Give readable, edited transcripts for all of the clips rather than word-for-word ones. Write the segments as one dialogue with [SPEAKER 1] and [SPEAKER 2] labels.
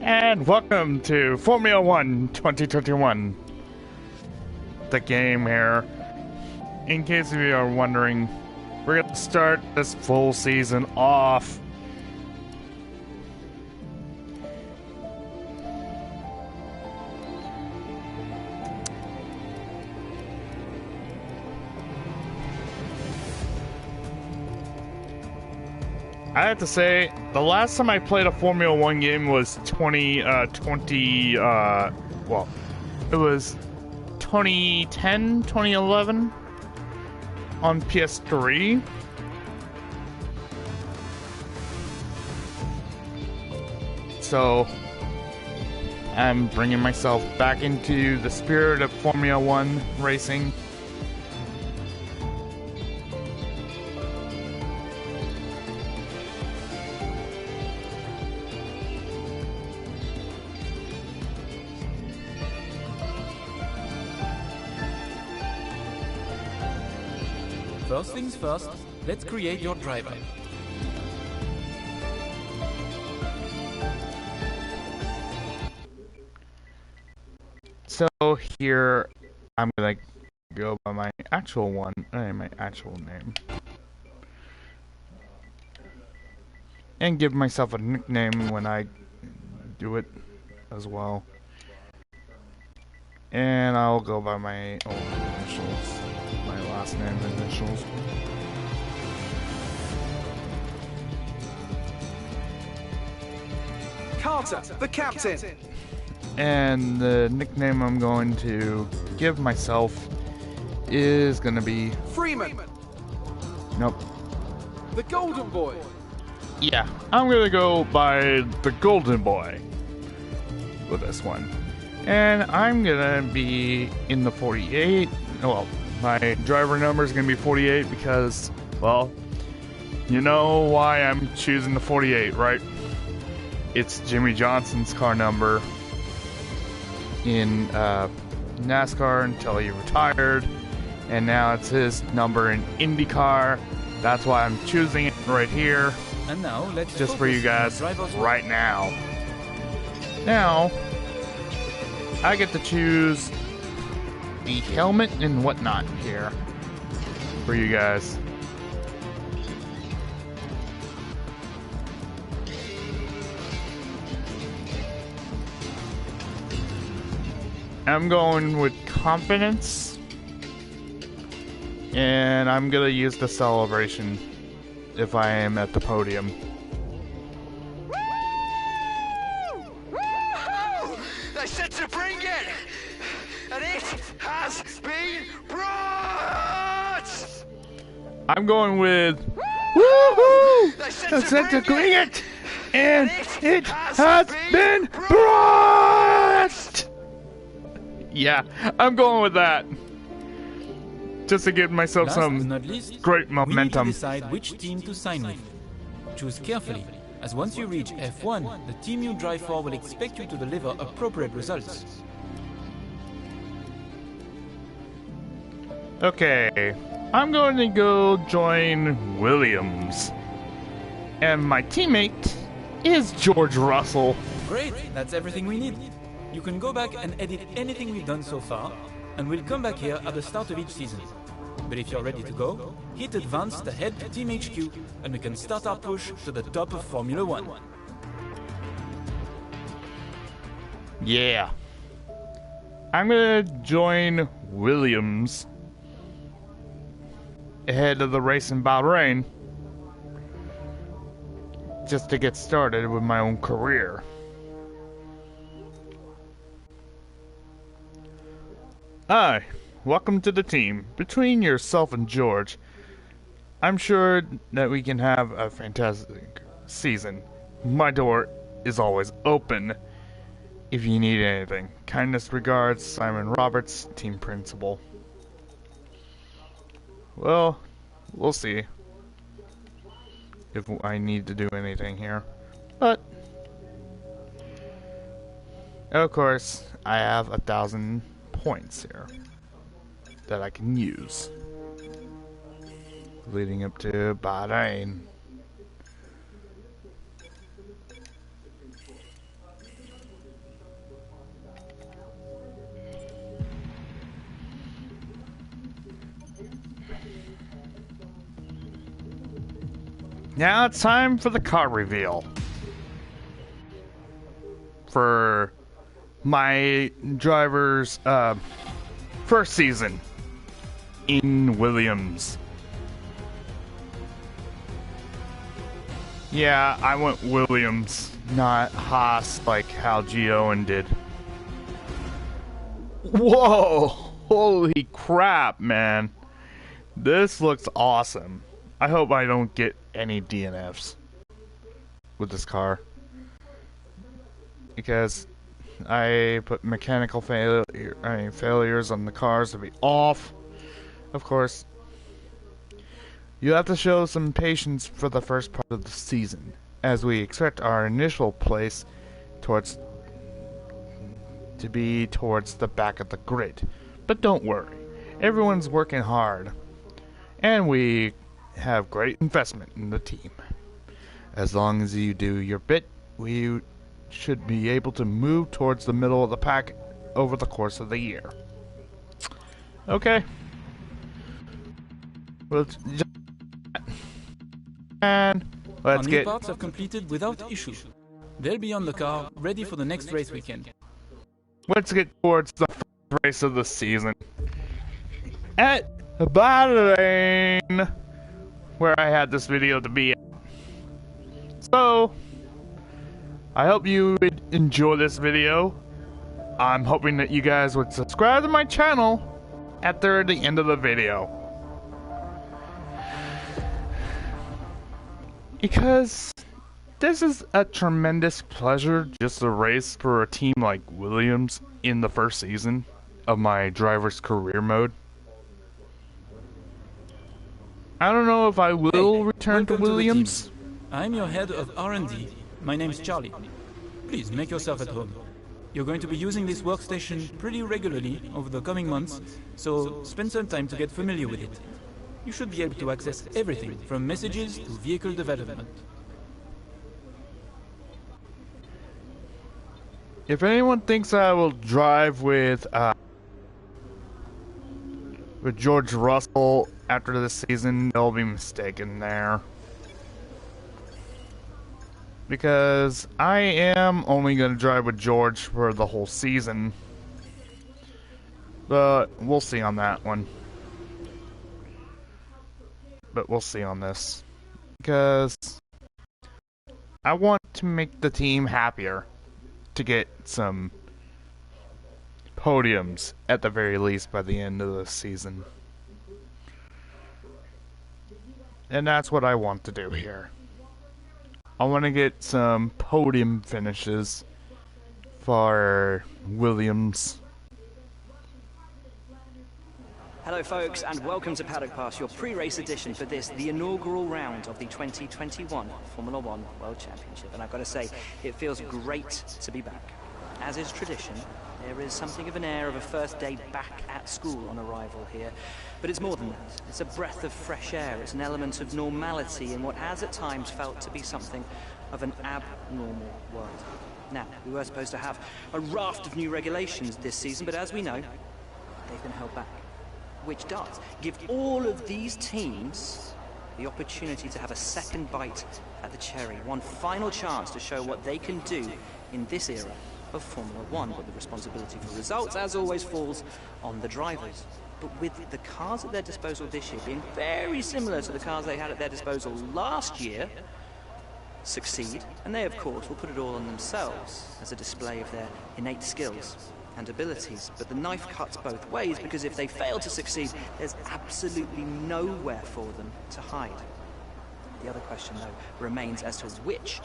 [SPEAKER 1] And welcome to Formula 1 2021, the game here. In case of you are wondering, we're going to start this full season off. I have to say, the last time I played a Formula 1 game was it was 2010, 2011 on PS3. So, I'm bringing myself back into the spirit of Formula 1 racing.
[SPEAKER 2] First things first, let's create your driver.
[SPEAKER 1] So here, I'm gonna go by my actual my actual name. And give myself a nickname when I do it as well. And I'll go by my own initials. My last name initials.
[SPEAKER 3] Carter, the captain.
[SPEAKER 1] And the nickname I'm going to give myself is gonna be
[SPEAKER 3] Freeman.
[SPEAKER 1] Nope.
[SPEAKER 3] The Golden Boy.
[SPEAKER 1] Yeah, I'm gonna go by the Golden Boy with this one. And I'm gonna be in the 48. Well, my driver number is gonna be 48 because, well, you know why I'm choosing the 48, right? It's Jimmy Johnson's car number in NASCAR until he retired, and now it's his number in IndyCar. That's why I'm choosing it right here.
[SPEAKER 2] And now let's
[SPEAKER 1] just for you guys right now. Now, I get to choose the helmet and whatnot here for you guys. I'm going with confidence, and I'm gonna use the celebration if I am at the podium.
[SPEAKER 3] They said to bring it, and it has been brought.
[SPEAKER 1] I'm going with woohoo!
[SPEAKER 3] They said
[SPEAKER 1] to bring it, and it has been brought. Yeah, I'm going with that. Just to give myself
[SPEAKER 2] Last
[SPEAKER 1] some
[SPEAKER 2] but not least,
[SPEAKER 1] great momentum.
[SPEAKER 2] We need to decide which team to sign with. Choose carefully, as once you reach F1, the team you drive for will expect you to deliver appropriate results.
[SPEAKER 1] Okay, I'm going to go join Williams. And my teammate is George Russell.
[SPEAKER 2] Great, that's everything we need. You can go back and edit anything we've done so far, and we'll come back here at the start of each season. But if you're ready to go, hit advance to head to Team HQ, and we can start our push to the top of Formula 1.
[SPEAKER 1] Yeah. I'm gonna join Williams ahead of the race in Bahrain, just to get started with my own career. Hi, welcome to the team. Between yourself and George, I'm sure that we can have a fantastic season. My door is always open if you need anything. Kindest regards, Simon Roberts, team principal. Well, we'll see if I need to do anything here. But, of course, I have 1,000 points here that I can use leading up to Bahrain. now it's time for the car reveal. For my driver's first season in Williams. Yeah, I went Williams, not Haas like how G. Owen did. Whoa! Holy crap, man. This looks awesome. I hope I don't get any DNFs with this car. Because I put mechanical failures on the cars to be off. Of course, you have to show some patience for the first part of the season, as we expect our initial place to be towards the back of the grid. But don't worry, everyone's working hard, and we have great investment in the team. As long as you do your bit, we should be able to move towards the middle of the pack over the course of the year. Okay. Let's
[SPEAKER 2] New parts are completed without issue. They'll be on the car, ready for the next race weekend.
[SPEAKER 1] Let's get towards the first race of the season. At Bahrain, where I had this video to be at. So, I hope you would enjoy this video. I'm hoping that you guys would subscribe to my channel after the end of the video. Because this is a tremendous pleasure just to race for a team like Williams in the first season of my driver's career mode. I don't know if I will return to Williams.
[SPEAKER 2] I'm your head of R&D. My name's Charlie. Please make yourself at home. You're going to be using this workstation pretty regularly over the coming months, so spend some time to get familiar with it. You should be able to access everything from messages to vehicle development.
[SPEAKER 1] If anyone thinks I will drive with George Russell after this season, they'll be mistaken there. Because I am only going to drive with George for the whole season. But we'll see on that one. But we'll see on this. Because I want to make the team happier. To get some podiums at the very least by the end of the season. And that's what I want to do here. I want to get some podium finishes for Williams.
[SPEAKER 4] Hello folks, and welcome to Paddock Pass, your pre-race edition for this, the inaugural round of the 2021 Formula One World Championship. And I've got to say, it feels great to be back. As is tradition, there is something of an air of a first day back at school on arrival here. But it's more than that. It's a breath of fresh air. It's an element of normality in what has at times felt to be something of an abnormal world. Now, we were supposed to have a raft of new regulations this season, but as we know, they've been held back. Which does give all of these teams the opportunity to have a second bite at the cherry, one final chance to show what they can do in this era of Formula One. But the responsibility for results, as always, falls on the drivers. But with the cars at their disposal this year being very similar to the cars they had at their disposal last year, succeed, and they, of course, will put it all on themselves as a display of their innate skills and abilities. But the knife cuts both ways, because if they fail to succeed, there's absolutely nowhere for them to hide. The other question, though, remains as to which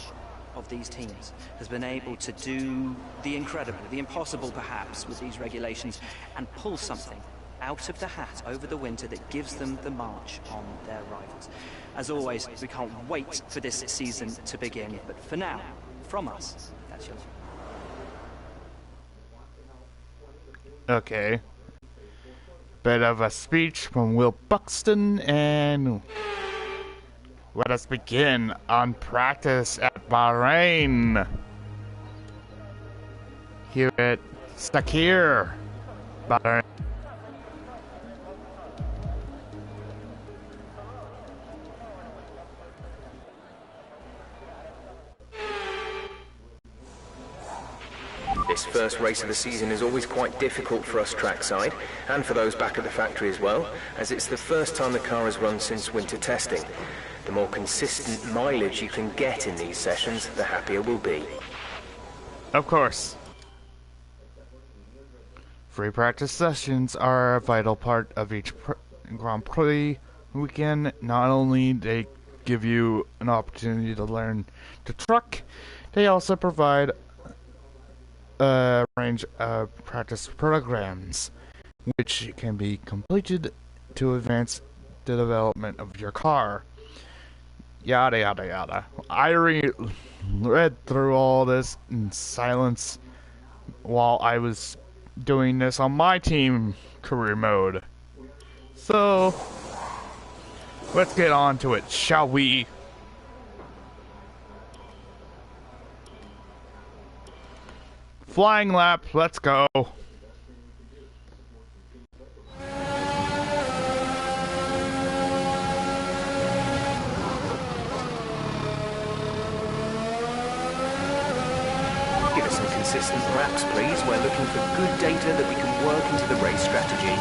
[SPEAKER 4] of these teams has been able to do the incredible, the impossible perhaps, with these regulations, and pull something out of the hat over the winter that gives them the march on their rivals. As always, we can't wait for this season to begin, but for now, from us, that's yours.
[SPEAKER 1] Okay. Bit of a speech from Will Buxton, and let us begin on practice at Bahrain. Here at Sakhir, Bahrain.
[SPEAKER 5] This first race of the season is always quite difficult for us trackside, and for those back at the factory as well, as it's the first time the car has run since winter testing. The more consistent mileage you can get in these sessions, the happier we'll be.
[SPEAKER 1] Of course. Free practice sessions are a vital part of each Grand Prix weekend. Not only they give you an opportunity to learn to truck, they also provide a range of practice programs which can be completed to advance the development of your car. Yada yada yada. I read through all this in silence while I was doing this on my team career mode. So let's get on to it, shall we? Flying lap, let's go.
[SPEAKER 5] Give us some consistent laps, please. We're looking for good data that we can work into the race strategy.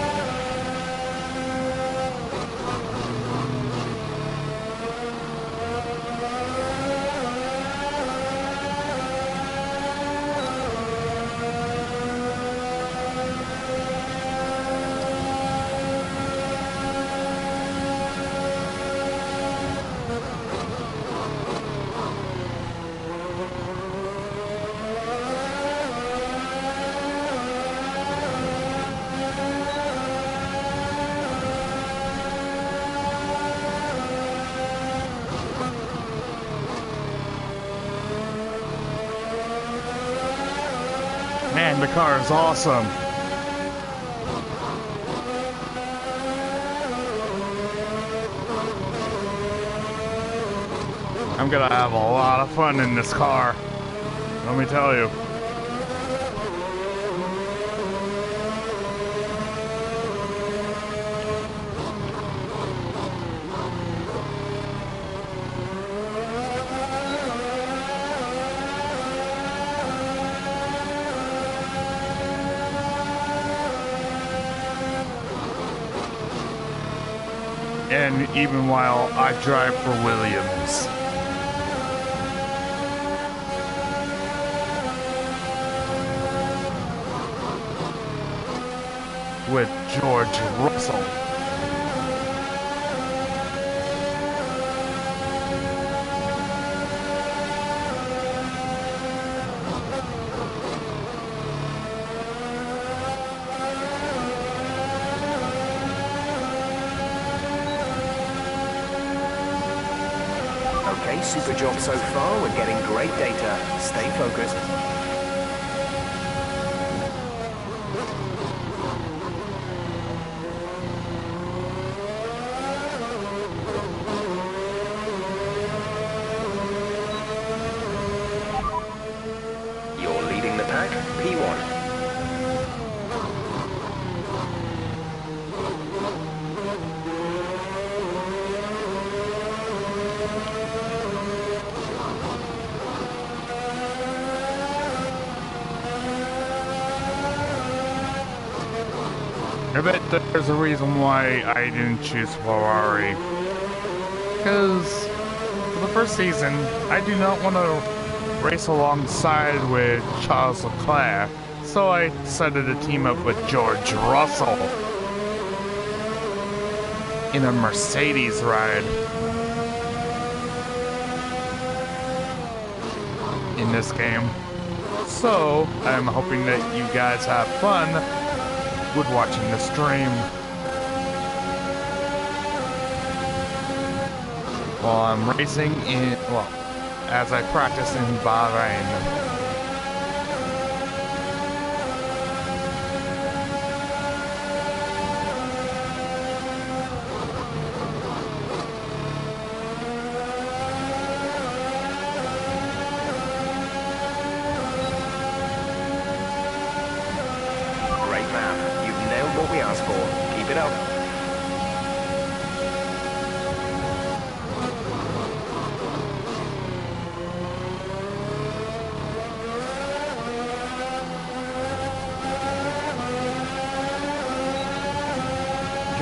[SPEAKER 1] Man, the car is awesome. I'm gonna have a lot of fun in this car, let me tell you. And even while I drive for Williams. With George Russell.
[SPEAKER 5] Okay, super job so far. We're getting great data. Stay focused. You're leading the pack, P1.
[SPEAKER 1] I bet there's a reason why I didn't choose Ferrari. Because for the first season, I do not want to race alongside with Charles Leclerc, so I decided to team up with George Russell in a Mercedes ride. In this game. So, I'm hoping that you guys have fun with watching the stream while I'm racing as I practice in Bahrain.
[SPEAKER 5] Keep it up.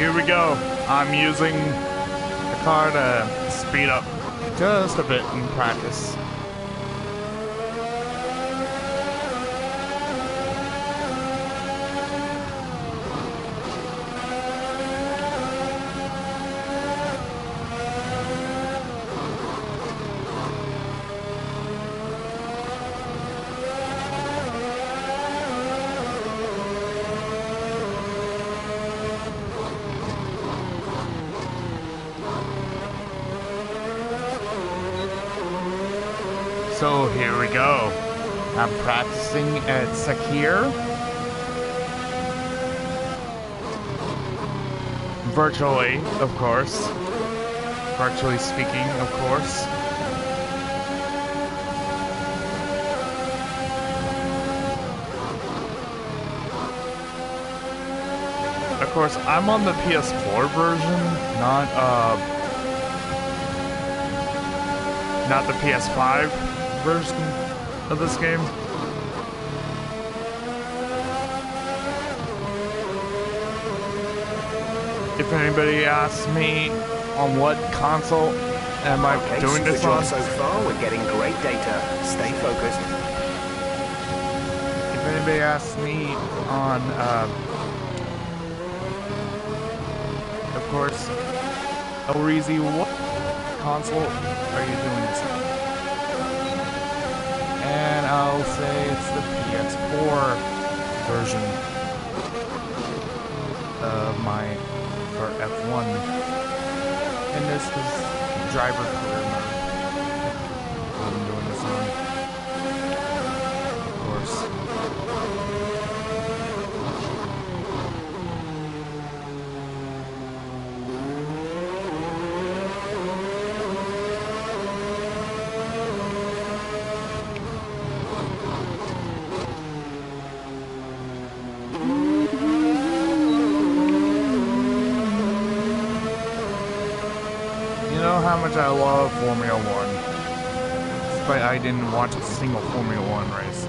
[SPEAKER 1] here we go. I'm using the car to speed up just a bit in practice. So here we go. I'm practicing at Sakhir. Virtually, of course. Virtually speaking, of course. Of course, I'm on the PS4 version, not the PS5 version of this game. If anybody asks me on what console am I doing this on,
[SPEAKER 5] so far we're getting great data. Stay focused.
[SPEAKER 1] if anybody asks me on, of course, Elreezy, what console are you doing this on? And I'll say it's the PS4 version of my for F1. And this is driver career mode. I'm doing this on, of course. How much I love Formula 1, despite I didn't watch a single Formula 1 race.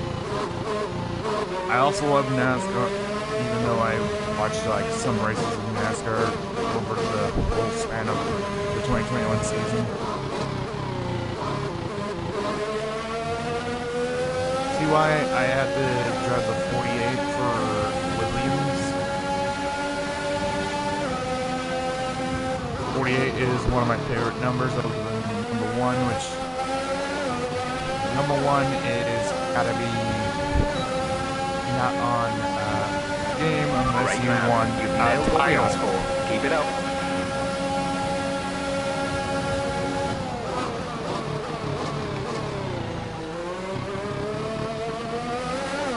[SPEAKER 1] I also love NASCAR, even though I watched like some races in NASCAR over the whole span of the 2021 season. See why I had to drive the 48 for Williams? 48 is one of my favorite numbers other than number 1, which number 1 is gotta be not on game unless you want a title.
[SPEAKER 5] Keep it up.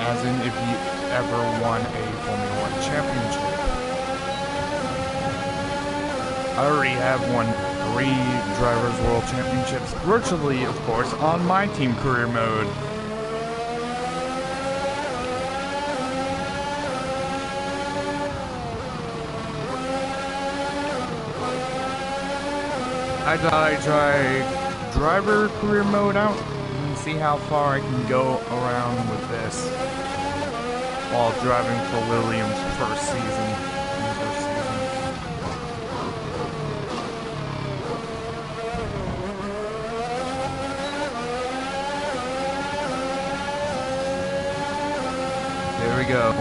[SPEAKER 1] As in if you ever won a Formula 1 championship. I already have won 3 Drivers' World Championships, virtually, of course, on my team career mode. I thought I'd try driver career mode out and see how far I can go around with this while driving for Williams' first season. There we go.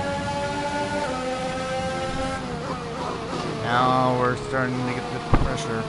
[SPEAKER 1] Now we're starting to get the pressure.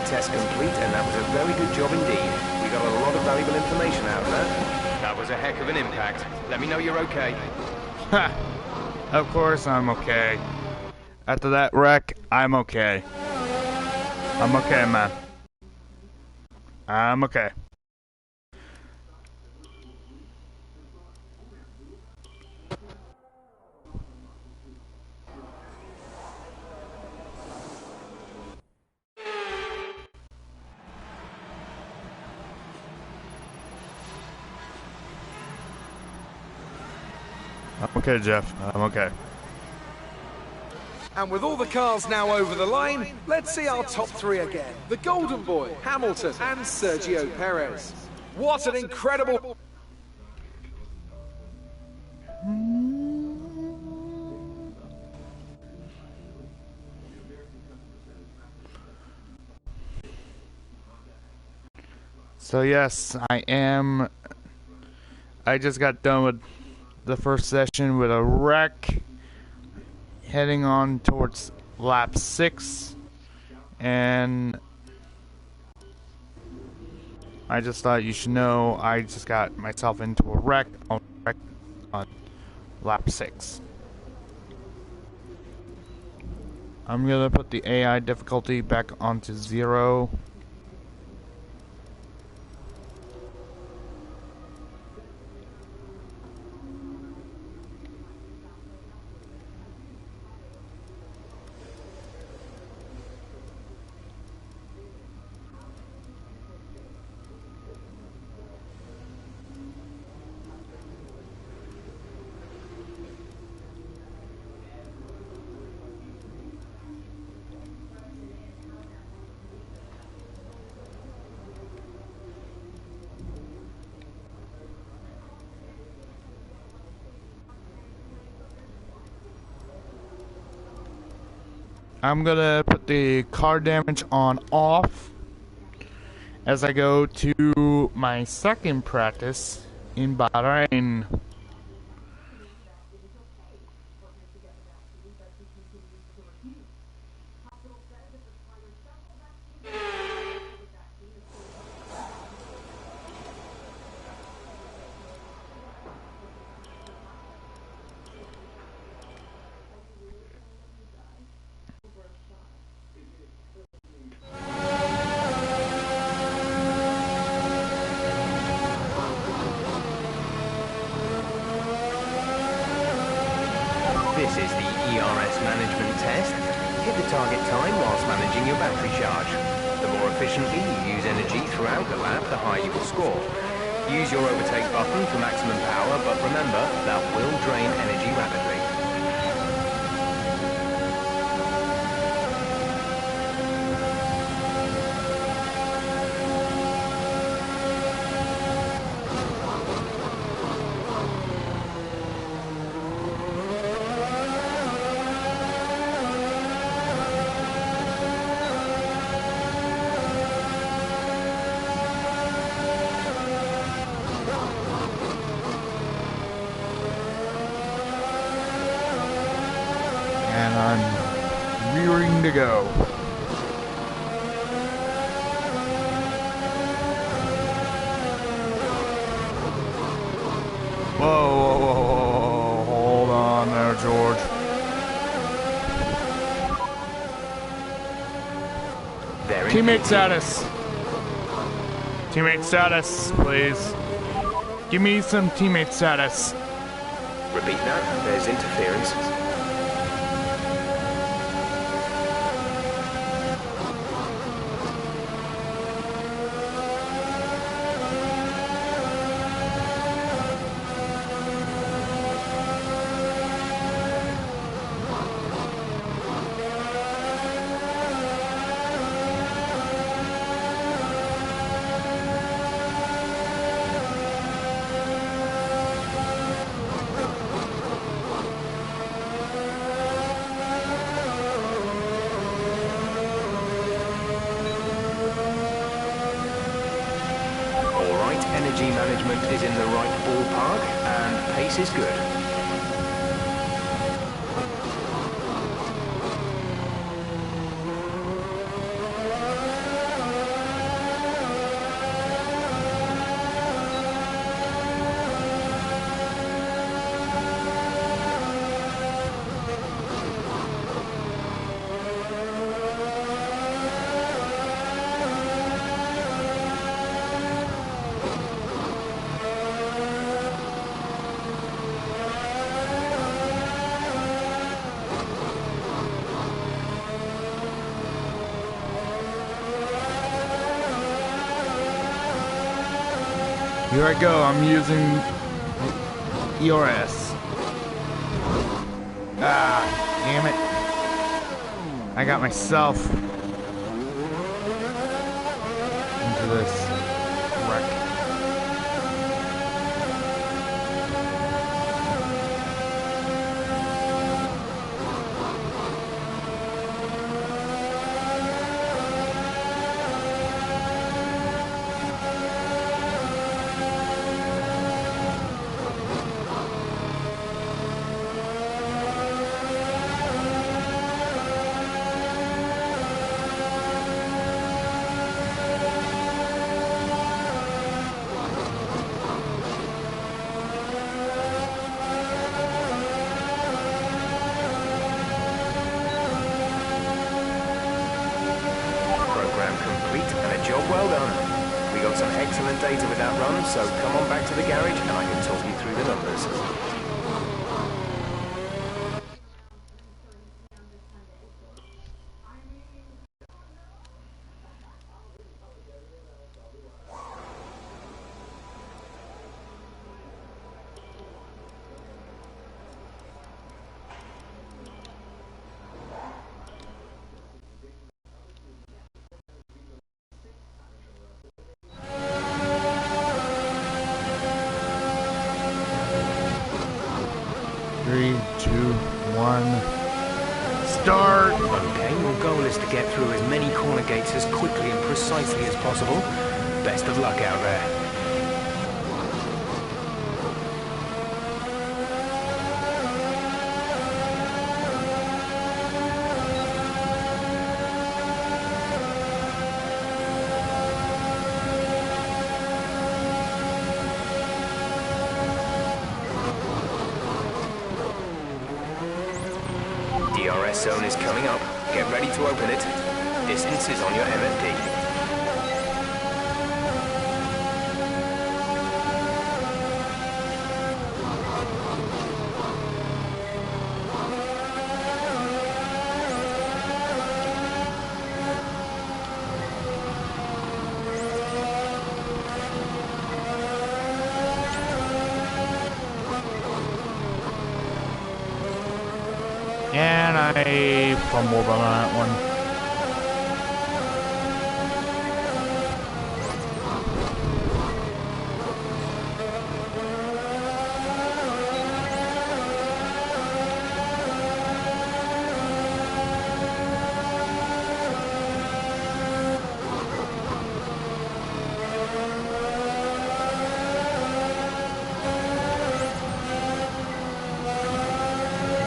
[SPEAKER 5] Test complete, and that was a very good job indeed. We got a lot of valuable information out of that. That was a heck of an impact. Let me know you're okay.
[SPEAKER 1] Ha! Of course I'm okay. After that wreck, I'm okay. I'm okay, man. I'm okay. I'm okay, Jeff. I'm okay.
[SPEAKER 3] And with all the cars now over the line, let's see our top three again. The Golden Boy, Hamilton, and Sergio Perez. What an incredible...
[SPEAKER 1] So yes, I just got done with the first session with a wreck, heading on towards lap 6, and I just thought you should know I just got myself into a wreck on lap 6. I'm gonna put the AI difficulty back onto 0. I'm gonna put the car damage on off as I go to my second practice in Bahrain.
[SPEAKER 5] This is the Ers Management test. Hit the target time whilst managing your battery charge. The more efficiently you use energy throughout the lap, the higher you will score. Use your overtake button for maximum power, but remember, that will drain energy rapidly.
[SPEAKER 1] And I'm rearing to go. Whoa, hold on there, George. Teammate status. Teammate status, please. Give me some teammate status.
[SPEAKER 5] Repeat that, there's interference. Energy management is in the right ballpark and pace is good.
[SPEAKER 1] Here I go, I'm using ERS. Ah, damn it. I got myself into this wreck.
[SPEAKER 5] Well done. We got some excellent data with that run, so come on back to the garage and I can talk you through the numbers.
[SPEAKER 1] Three, two, one, start!
[SPEAKER 5] Okay, your goal is to get through as many corner gates as quickly and precisely as possible. Best of luck out there. DRS zone is coming up. Get ready to open it. Distance is on your MFD.
[SPEAKER 1] And I fumbled on that one.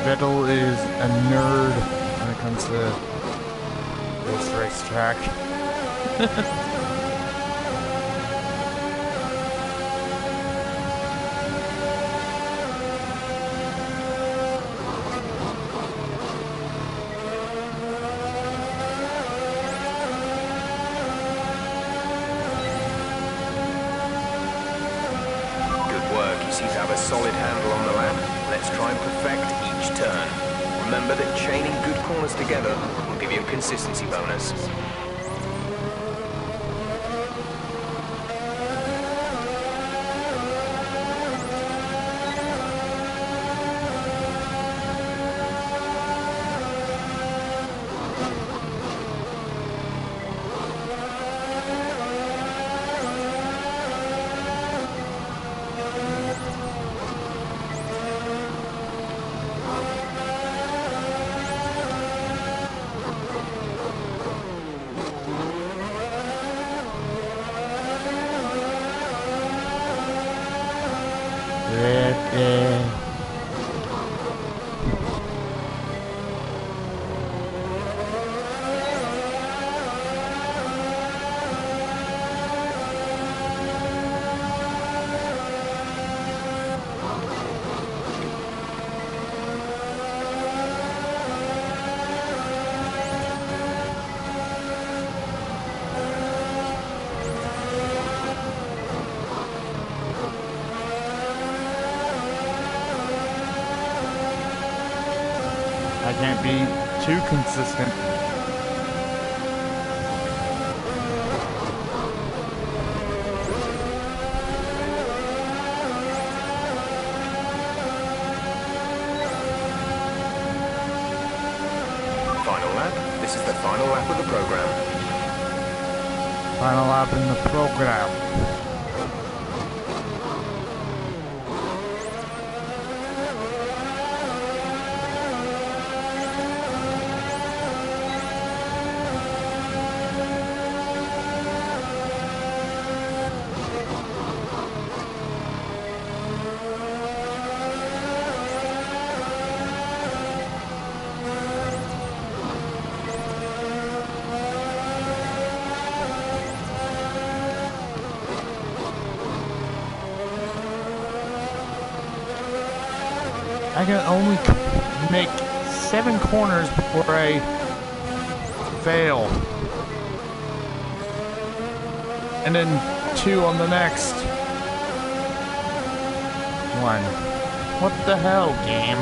[SPEAKER 1] Vettel is a nerd when it comes to this racetrack.
[SPEAKER 5] Good work. You seem to have a solid handle on the lap. Let's try and perfect each turn. Remember that chaining good corners together will give you a consistency bonus.
[SPEAKER 1] I can't be too consistent.
[SPEAKER 5] Final lap of the program.
[SPEAKER 1] Final lap in the program. I can only make 7 corners before I fail. And then 2 on the next one. What the hell, game?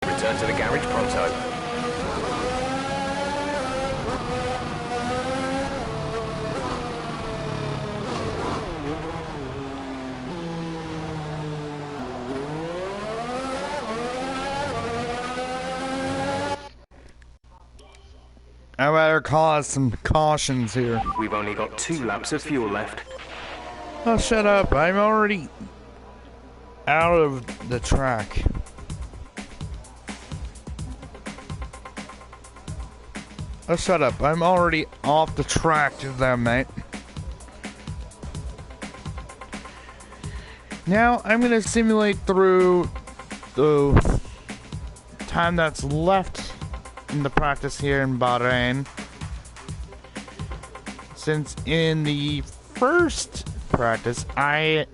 [SPEAKER 5] Return to the garage pronto.
[SPEAKER 1] I better cause some cautions here.
[SPEAKER 5] We've only got 2 laps of fuel left.
[SPEAKER 1] Oh, shut up. I'm already out of the track. Oh, shut up. I'm already off the track there, mate. Now, I'm going to simulate through the time that's left in the practice here in Bahrain. Since in the first practice, I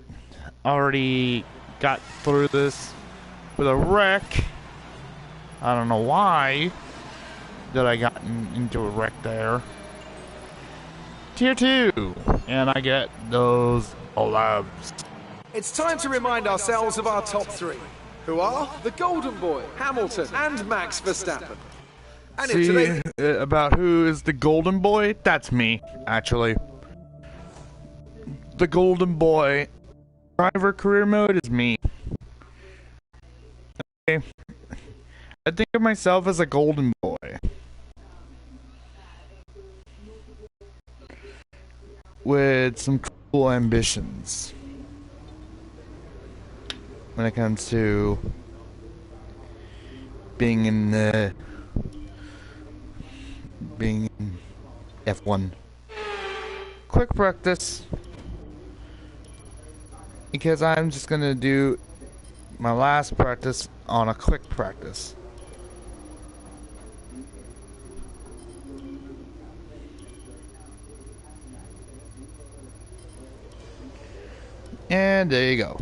[SPEAKER 1] already got through this with a wreck. I don't know why that I got into a wreck there. Tier 2, and I get those gloves.
[SPEAKER 3] It's time to remind ourselves of our top 3, who are the Golden Boy, Hamilton, and Max Verstappen. And in
[SPEAKER 1] See,
[SPEAKER 3] today,
[SPEAKER 1] about who is the Golden Boy? That's me, actually. The Golden Boy driver career mode is me. Okay. I think of myself as a Golden Boy. With some cool ambitions. When it comes to being in F1. Quick practice. Because I'm just gonna do my last practice on a quick practice. And there you go.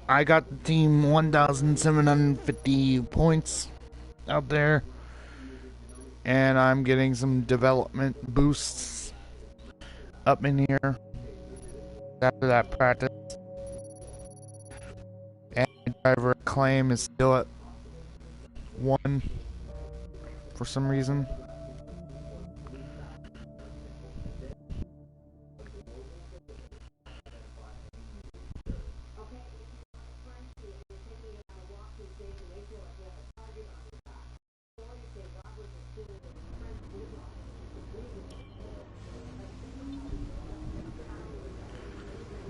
[SPEAKER 1] I got the team 1,750 points out there, and I'm getting some development boosts up in here after that practice. And driver claim is still at 1 for some reason.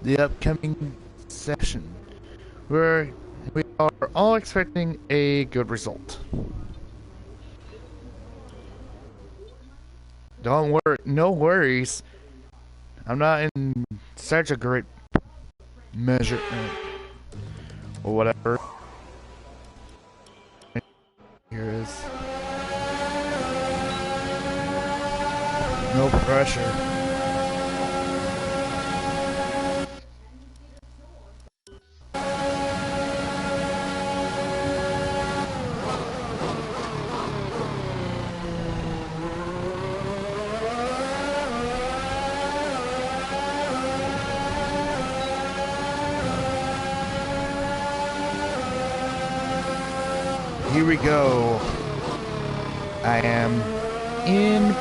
[SPEAKER 1] The upcoming session, where we are all expecting a good result. Don't worry, no worries. I'm not in such a great measure or whatever. Here is no pressure. Here we go. I am in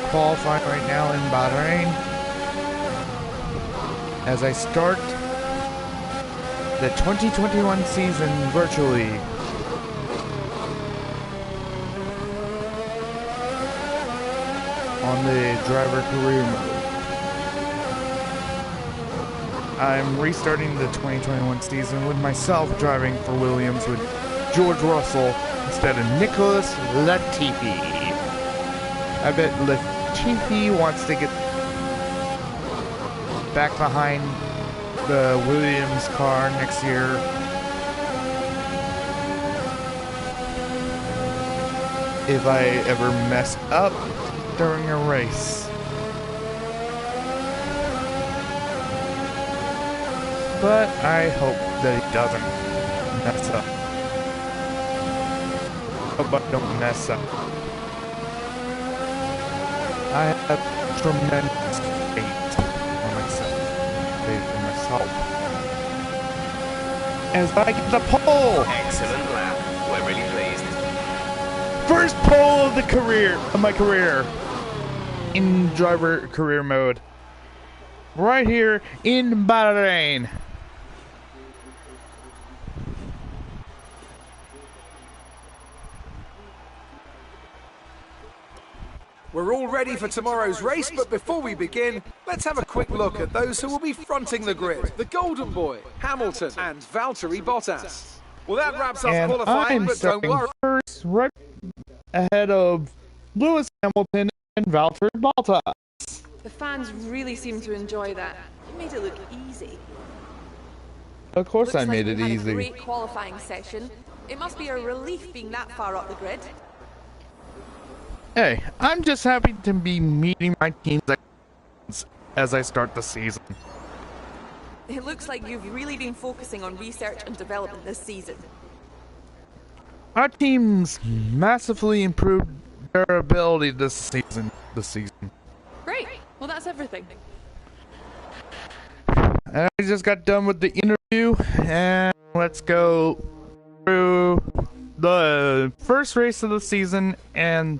[SPEAKER 1] qualifying right now in Bahrain as I start the 2021 season virtually. On the driver career mode. I'm restarting the 2021 season with myself driving for Williams with George Russell instead of Nicholas Latifi. I bet Latifi wants to get back behind the Williams car next year. If I ever mess up during a race. But I hope that he doesn't mess up. Hope I don't mess up. I have tremendous faith in myself. As I get the pole!
[SPEAKER 5] Excellent lap. We're really pleased.
[SPEAKER 1] First pole of my career in driver career mode. Right here in Bahrain.
[SPEAKER 3] We're all ready for tomorrow's race, but before we begin, let's have a quick look at those who will be fronting the grid. The Golden Boy, Hamilton, and Valtteri Bottas. Well, that wraps up qualifying,
[SPEAKER 1] I'm
[SPEAKER 3] but don't worry.
[SPEAKER 1] first, right ahead of Lewis Hamilton and Valtteri Bottas.
[SPEAKER 6] The fans really seem to enjoy that. You made it look easy.
[SPEAKER 1] Of course
[SPEAKER 6] Looks
[SPEAKER 1] I made
[SPEAKER 6] like
[SPEAKER 1] it
[SPEAKER 6] we had
[SPEAKER 1] easy.
[SPEAKER 6] a great qualifying session. It must be a relief being that far up the grid.
[SPEAKER 1] Hey, I'm just happy to be meeting my team's as I start the season.
[SPEAKER 6] It looks like you've really been focusing on research and development this season.
[SPEAKER 1] Our team's massively improved their ability this season.
[SPEAKER 6] Great. Well, that's everything.
[SPEAKER 1] And I just got done with the interview, and let's go through the first race of the season and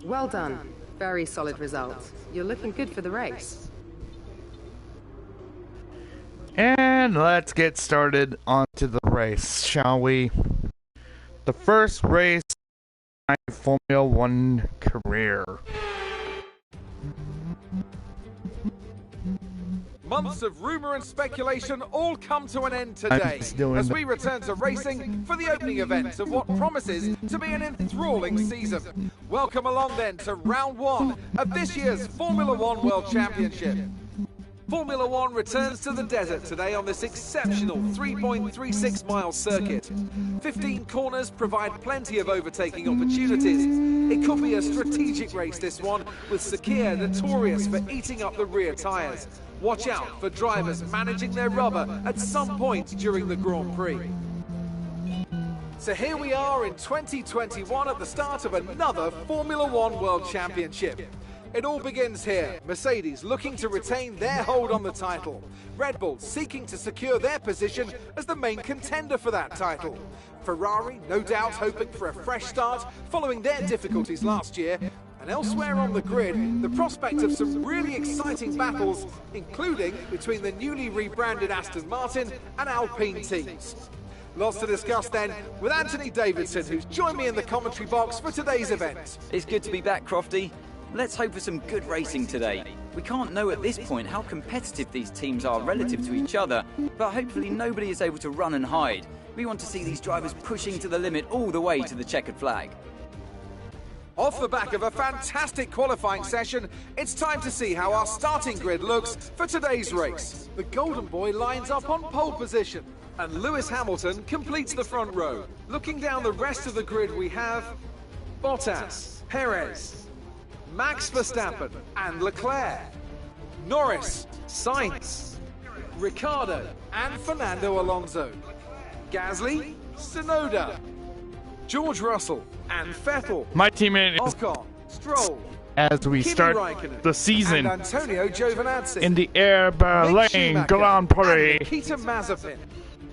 [SPEAKER 7] Well done. Very solid results. You're looking good for the race.
[SPEAKER 1] And let's get started onto the race, shall we? The first race of my Formula One career.
[SPEAKER 3] Months of rumour and speculation all come to an end today as we return to racing for the opening event of what promises to be an enthralling season. Welcome along then to round one of this year's Formula One World Championship. Formula One returns to the desert today on this exceptional 3.36 mile circuit. 15 corners provide plenty of overtaking opportunities. It could be a strategic race, this one, with Sakhir notorious for eating up the rear tyres. Watch out for drivers managing their rubber at some point during the Grand Prix. So here we are in 2021 at the start of another Formula One World Championship. It all begins here. Mercedes looking to retain their hold on the title. Red Bull seeking to secure their position as the main contender for that title. Ferrari no doubt hoping for a fresh start following their difficulties last year. And elsewhere on the grid, the prospect of some really exciting battles, including between the newly rebranded Aston Martin and Alpine teams. Lots to discuss then with Anthony Davidson, who's joined me in the commentary box for today's event.
[SPEAKER 8] It's good to be back, Crofty. Let's hope for some good racing today. We can't know at this point how competitive these teams are relative to each other, but hopefully nobody is able to run and hide. We want to see these drivers pushing to the limit all the way to the checkered flag.
[SPEAKER 3] Off the back of a fantastic qualifying session, it's time to see how our starting grid looks for today's race. The Golden Boy lines up on pole position, and Lewis Hamilton completes the front row. Looking down the rest of the grid, we have Bottas, Perez, Max Verstappen and Leclerc, Norris, Sainz, Ricciardo and Fernando Alonso, Gasly, Tsunoda, George Russell and Vettel.
[SPEAKER 1] My teammate is
[SPEAKER 3] Ocon, Stroll,
[SPEAKER 1] as we
[SPEAKER 3] Kimi
[SPEAKER 1] start
[SPEAKER 3] Raikkonen,
[SPEAKER 1] the season
[SPEAKER 3] and Antonio Giovinazzi
[SPEAKER 1] in the Ers Bahrain Grand Prix.
[SPEAKER 3] and Nikita Mazepin.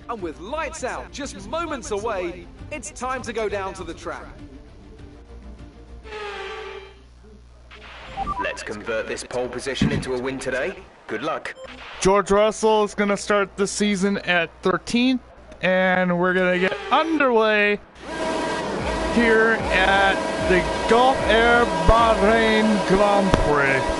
[SPEAKER 3] And with lights out just moments away, it's time to go down to the track.
[SPEAKER 5] Let's convert this pole position into a win today. Good luck.
[SPEAKER 1] George Russell is going to start the season at 13th, and we're going to get underway here at the Gulf Air Bahrain Grand Prix.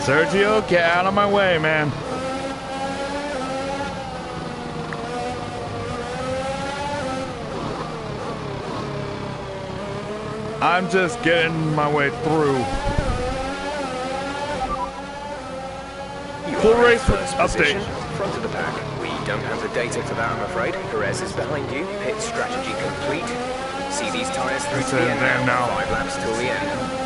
[SPEAKER 1] Sergio, get out of my way, man. I'm just getting my way through. Full race update.
[SPEAKER 5] Front of the pack. We don't have the data for that, I'm afraid. Perez is behind you. Pit strategy complete. See these tyres through to the end now. 5 laps till the end.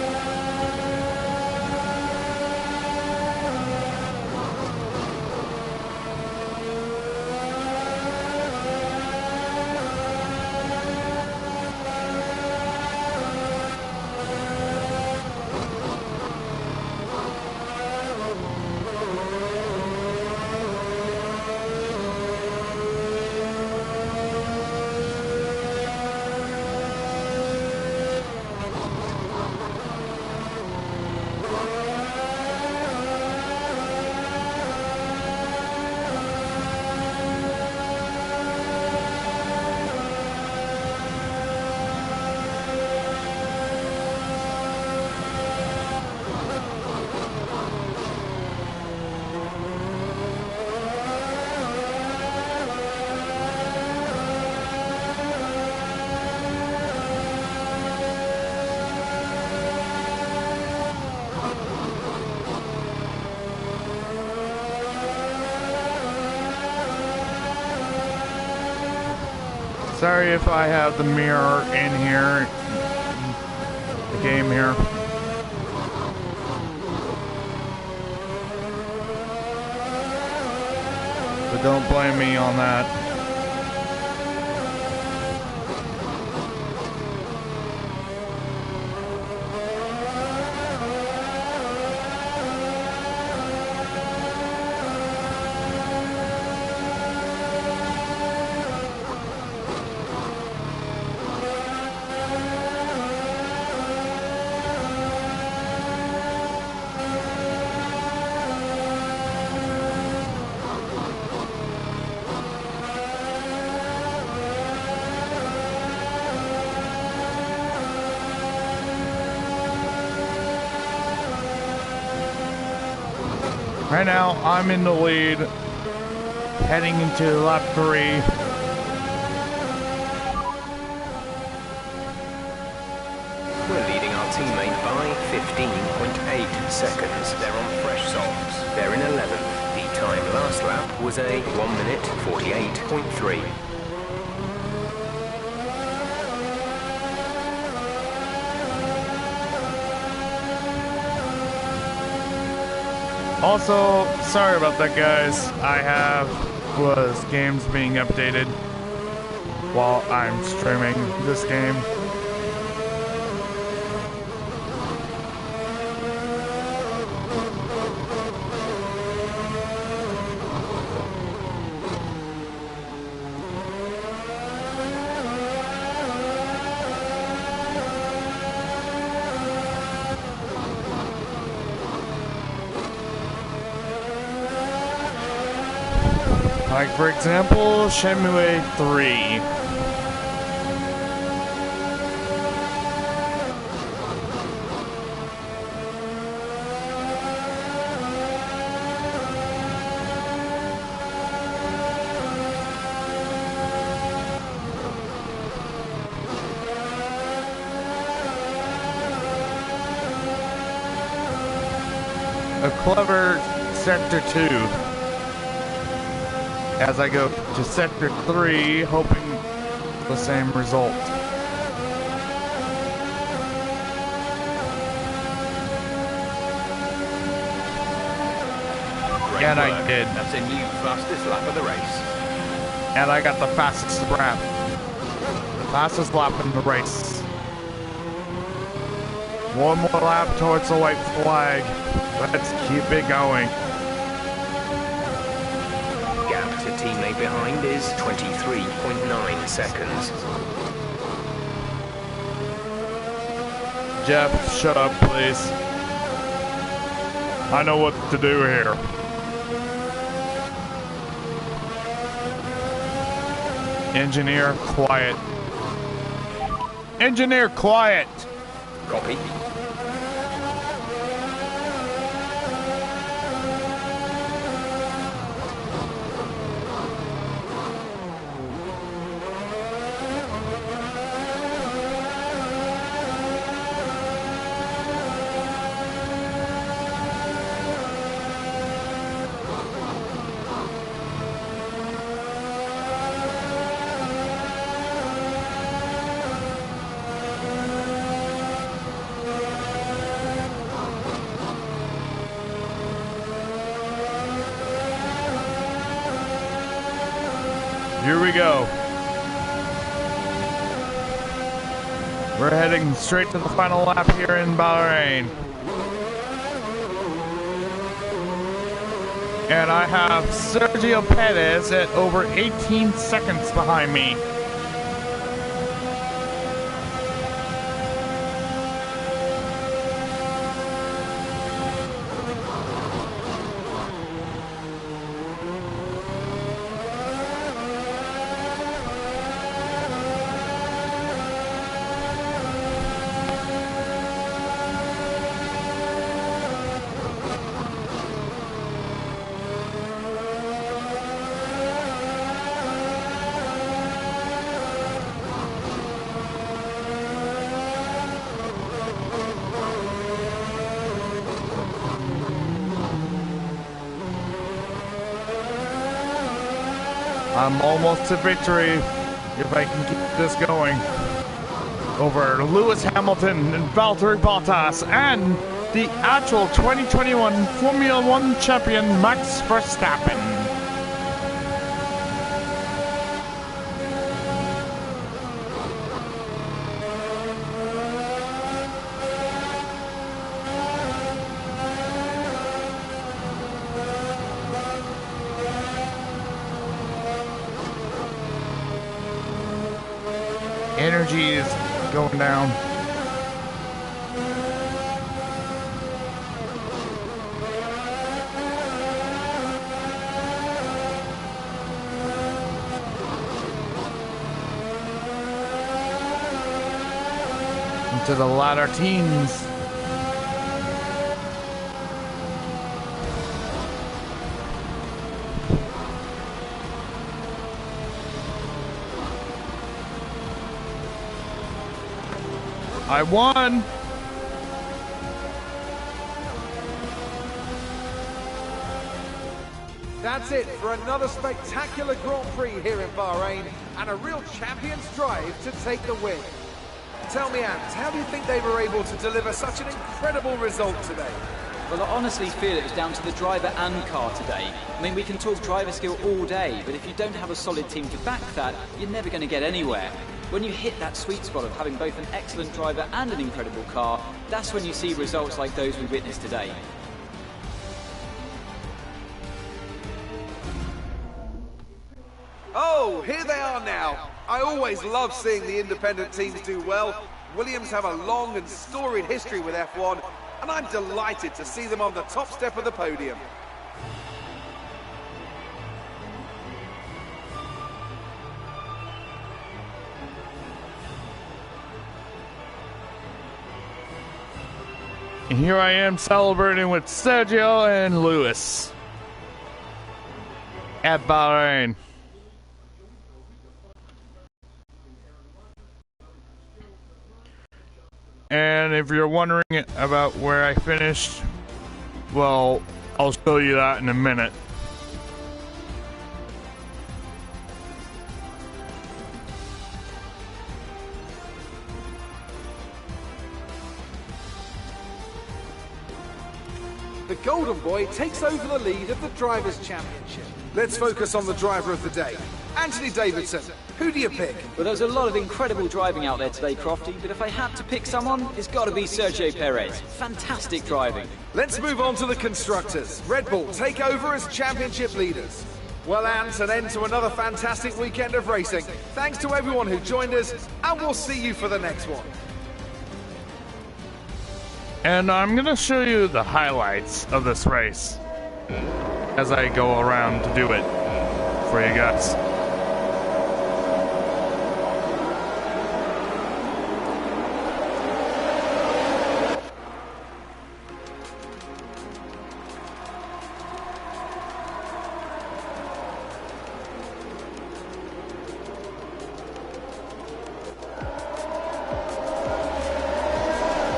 [SPEAKER 1] Sorry if I have the mirror in here, the game here. But don't blame me on that. Right now, I'm in the lead, heading into lap 3.
[SPEAKER 5] We're leading our teammate by 15.8 seconds. They're on fresh softs. They're in 11th. The time last lap was a 1 minute 48.3.
[SPEAKER 1] Also, sorry about that, guys. Was games being updated while I'm streaming this game. Like, for example, Shenmue 3. A clever Sector 2. As I go to Sector 3, hoping the same result. And I did.
[SPEAKER 5] That's a new fastest lap of the race.
[SPEAKER 1] And I got the fastest lap. The fastest lap in the race. One more lap towards the white flag. Let's keep it going.
[SPEAKER 5] Teammate behind is 23.9 seconds.
[SPEAKER 1] Jeff, shut up, please. I know what to do here. Engineer, quiet. Engineer, quiet.
[SPEAKER 5] Copy.
[SPEAKER 1] Here we go. We're heading straight to the final lap here in Bahrain. And I have Sergio Perez at over 18 seconds behind me. I'm almost to victory if I can keep this going over Lewis Hamilton and Valtteri Bottas and the actual 2021 Formula One champion Max Verstappen. Energy is going down. Into the latter teens. I won!
[SPEAKER 3] That's it for another spectacular Grand Prix here in Bahrain and a real champion's drive to take the win. Tell me, Ant, how do you think they were able to deliver such an incredible result today?
[SPEAKER 8] Well, I honestly feel it was down to the driver and car today. I mean, we can talk driver skill all day, but if you don't have a solid team to back that, you're never going to get anywhere. When you hit that sweet spot of having both an excellent driver and an incredible car, that's when you see results like those we witnessed today.
[SPEAKER 3] Oh, here they are now. I always love seeing the independent teams do well. Williams have a long and storied history with F1, and I'm delighted to see them on the top step of the podium.
[SPEAKER 1] And here I am celebrating with Sergio and Lewis at Bahrain. And if you're wondering about where I finished, well, I'll show you that in a minute.
[SPEAKER 3] The Golden Boy takes over the lead of the Drivers' Championship. Let's focus on the driver of the day, Anthony Davidson. Who do you pick?
[SPEAKER 8] Well, there's a lot of incredible driving out there today, Crofty, but if I had to pick someone, it's got to be Sergio Perez. Fantastic driving.
[SPEAKER 3] Let's move on to the Constructors. Red Bull take over as championship leaders. Well, Ant, an end to another fantastic weekend of racing. Thanks to everyone who joined us, and we'll see you for the next one.
[SPEAKER 1] And I'm going to show you the highlights of this race as I go around to do it for you guys.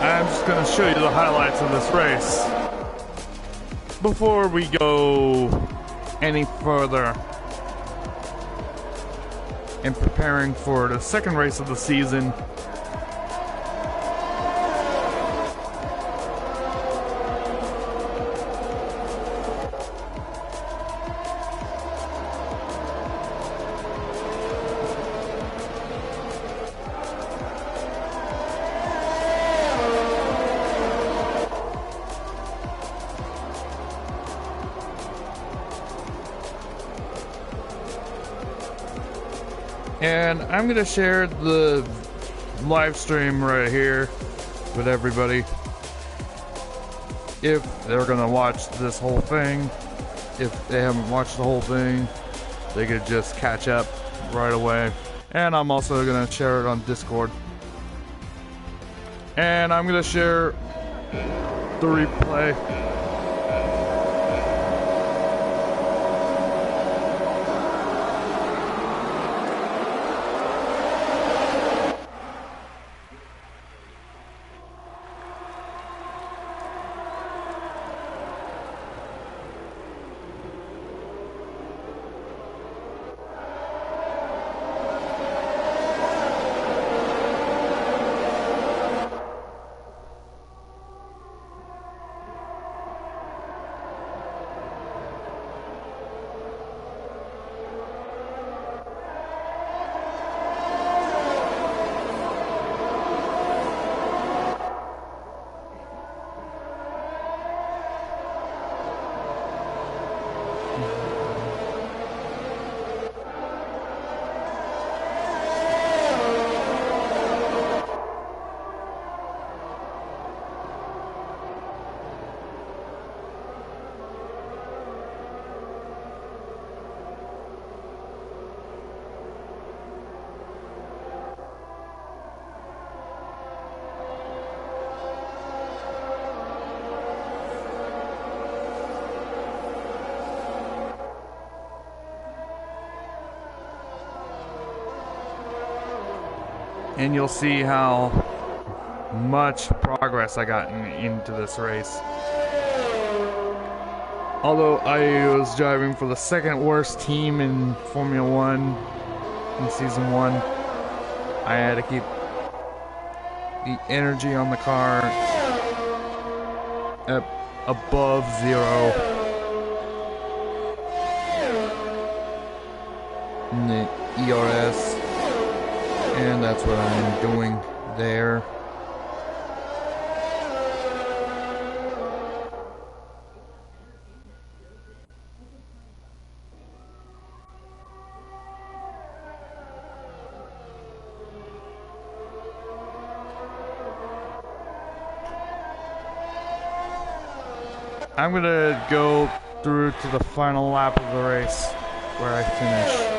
[SPEAKER 1] I'm just going to show you the highlights of this race before we go any further in preparing for the second race of the season. And I'm gonna share the live stream right here with everybody. If they're gonna watch this whole thing, if they haven't watched the whole thing, they could just catch up right away. And I'm also gonna share it on Discord. And I'm gonna share the replay. And you'll see how much progress I got into this race. Although I was driving for the second worst team in Formula 1 in Season 1, I had to keep the energy on the car at above 0 in the ERS, and that's what I'm doing there. I'm gonna go through to the final lap of the race where I finish.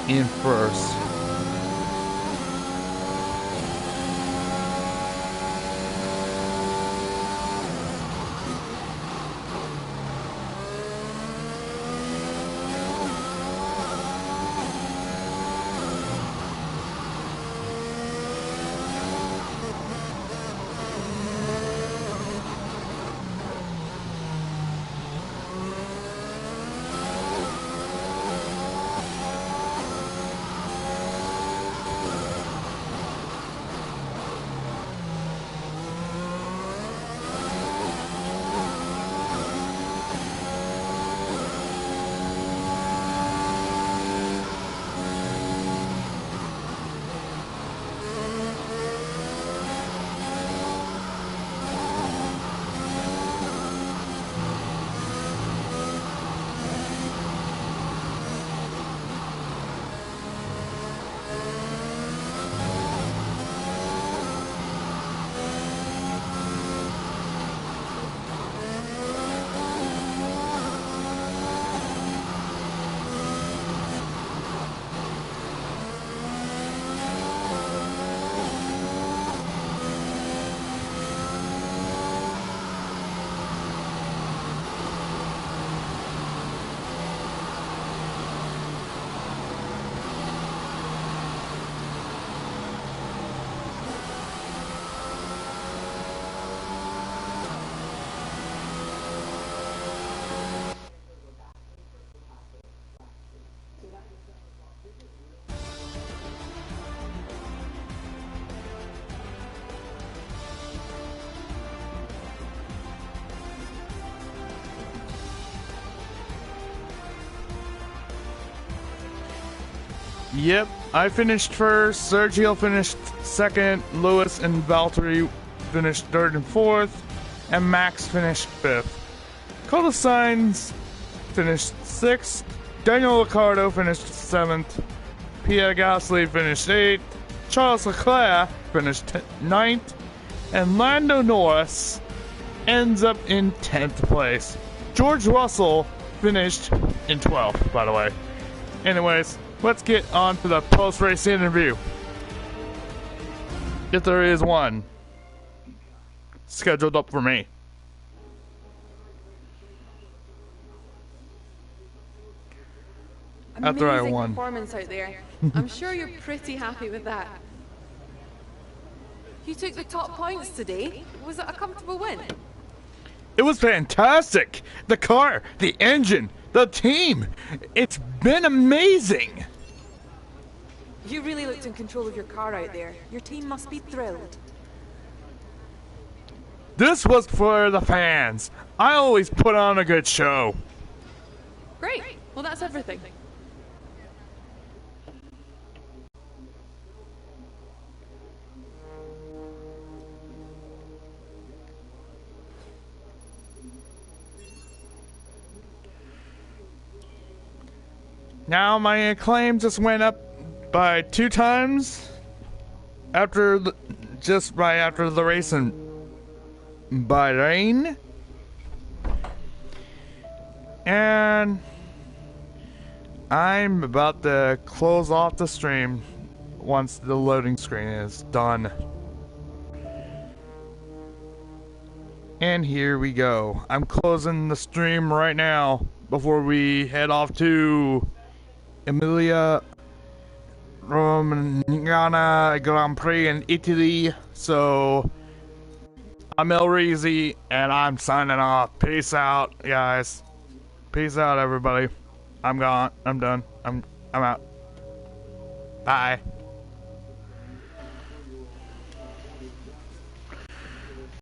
[SPEAKER 1] In first. Yep, I finished first, Sergio finished second, Lewis and Valtteri finished third and fourth, and Max finished fifth. Carlos Sainz finished sixth, Daniel Ricciardo finished seventh, Pierre Gasly finished eighth, Charles Leclerc finished ninth, and Lando Norris ends up in 10th place. George Russell finished in 12th, by the way. Anyways, let's get on to the post-race interview. If there is one scheduled up for me. After I won.
[SPEAKER 6] Performance out there. I'm sure you're pretty happy with that. You took the top points today. Was it a comfortable win?
[SPEAKER 1] It was fantastic. The car, the engine, the team. It's been amazing.
[SPEAKER 6] You really looked in control of your car out there. Your team must be thrilled.
[SPEAKER 1] This was for the fans. I always put on a good show.
[SPEAKER 6] Great. Well, that's everything.
[SPEAKER 1] Now my acclaim just went up by 2 times after just right after the race in Bahrain, and I'm about to close off the stream once the loading screen is done. And here we go. I'm closing the stream right now before we head off to Emilia Romagna Grand Prix in Italy. So I'm El Rizzi and I'm signing off. Peace out, guys. Peace out, everybody. I'm gone. I'm done. I'm out. Bye.